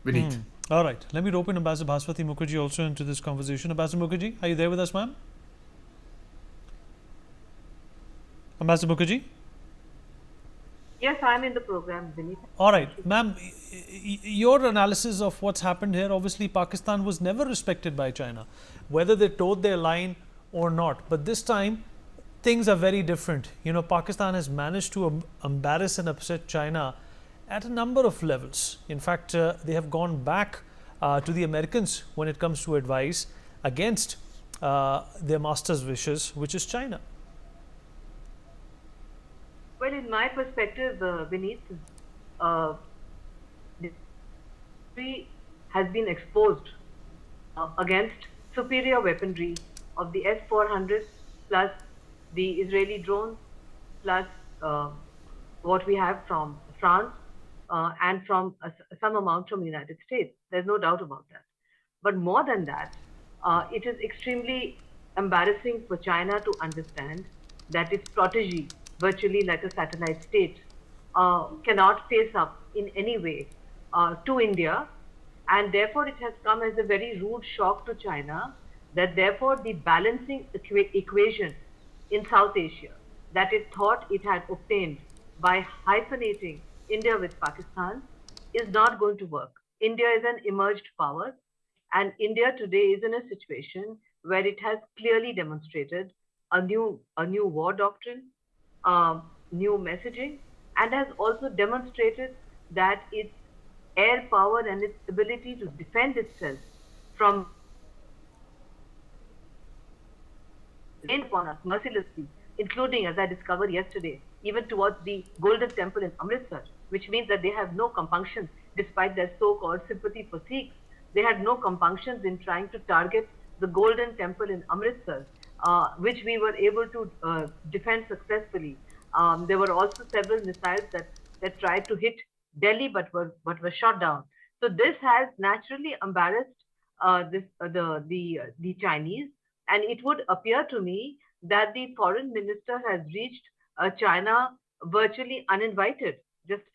Vineet. All right. Let me rope in Ambassador Bhaswati Mukherjee also into this conversation. Ambassador Mukherjee, are you there with us, ma'am? Ambassador Mukherjee? Yes, I'm in the program, Vineet. All right, ma'am, your analysis of what's happened here, obviously Pakistan was never respected by China, whether they towed their line or not. But this time, things are very different. You know, Pakistan has managed to embarrass and upset China at a number of levels. In fact, they have gone back to the Americans when it comes to advice against their master's wishes, which is China. Well, in my perspective, Vineet, the country has been exposed against superior weaponry of the S-400 plus the Israeli drones plus what we have from France and from some amount from the United States. There's no doubt about that. But more than that, it is extremely embarrassing for China to understand that its protege, virtually like a satellite state, cannot face up in any way to India. And therefore, it has come as a very rude shock to China that therefore the balancing equation in South Asia that it thought it had obtained by hyphenating India with Pakistan is not going to work. India is an emerged power, and India today is in a situation where it has clearly demonstrated a new war doctrine, new messaging, and has also demonstrated that its air power and its ability to defend itself from upon us mercilessly, including, as I discovered yesterday, even towards the Golden Temple in Amritsar, which means that they have no compunctions, despite their so-called sympathy for Sikhs. They had no compunctions in trying to target the Golden Temple in Amritsar, which we were able to defend successfully. There were also several missiles that tried to hit Delhi, but were shot down. So this has naturally embarrassed the Chinese, and it would appear to me that the foreign minister has reached China virtually uninvited.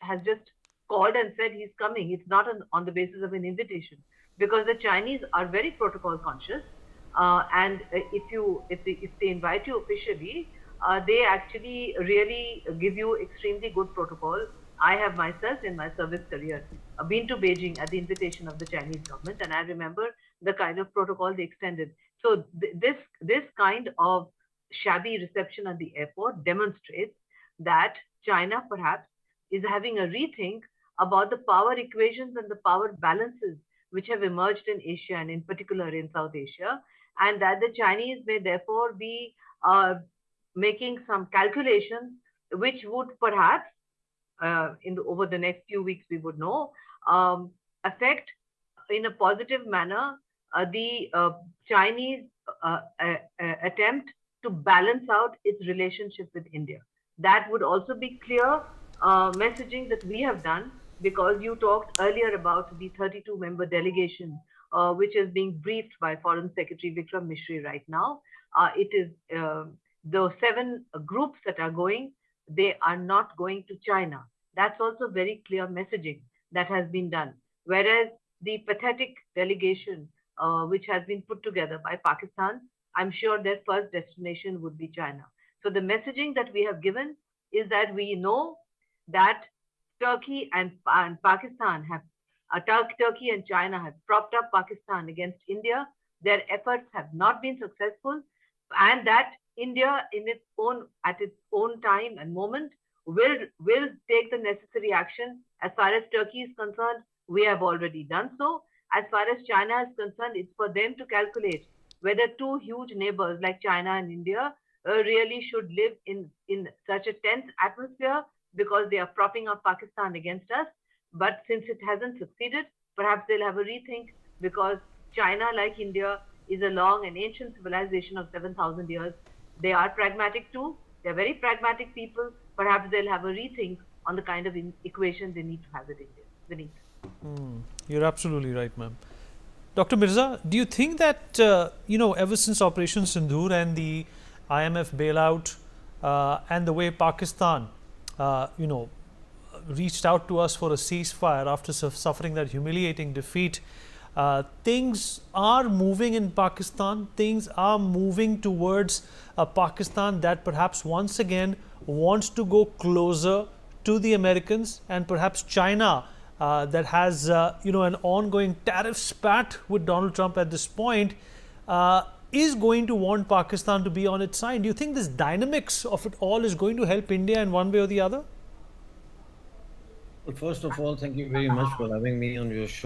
Has just called and said he's coming. It's not on the basis of an invitation, because the Chinese are very protocol conscious, and if they invite you officially, they actually really give you extremely good protocol. I have myself in my service career been to Beijing at the invitation of the Chinese government, and I remember the kind of protocol they extended. So this kind of shabby reception at the airport demonstrates that China perhaps is having a rethink about the power equations and the power balances which have emerged in Asia and in particular in South Asia, and that the Chinese may therefore be making some calculations which would perhaps over the next few weeks we would know affect in a positive manner the Chinese attempt to balance out its relationship with India. That would also be clear messaging that we have done, because you talked earlier about the 32-member delegation, which is being briefed by Foreign Secretary Vikram Misri right now. It is the 7 groups that are going, they are not going to China. That's also very clear messaging that has been done. Whereas the pathetic delegation, which has been put together by Pakistan, I'm sure their first destination would be China. So the messaging that we have given is that we know that Turkey and Pakistan have, Turkey and China have propped up Pakistan against India. Their efforts have not been successful, and that India, at its own time and moment, will take the necessary action. As far as Turkey is concerned, we have already done so. As far as China is concerned, it's for them to calculate whether 2 huge neighbors like China and India really should live in such a tense atmosphere, because they are propping up Pakistan against us. But since it hasn't succeeded, perhaps they'll have a rethink, because China, like India, is a long and ancient civilization of 7,000 years. They are pragmatic too. They're very pragmatic people. Perhaps they'll have a rethink on the kind of equation they need to have with India. You're absolutely right, ma'am. Dr. Mirza, do you think that, ever since Operation Sindoor and the IMF bailout and the way Pakistan, reached out to us for a ceasefire after suffering that humiliating defeat. Things are moving in Pakistan. Things are moving towards a Pakistan that perhaps once again wants to go closer to the Americans, and perhaps China, that has an ongoing tariff spat with Donald Trump at this point, is going to want Pakistan to be on its side. Do you think this dynamics of it all is going to help India in one way or the other? Well, first of all, thank you very much for having me on your show.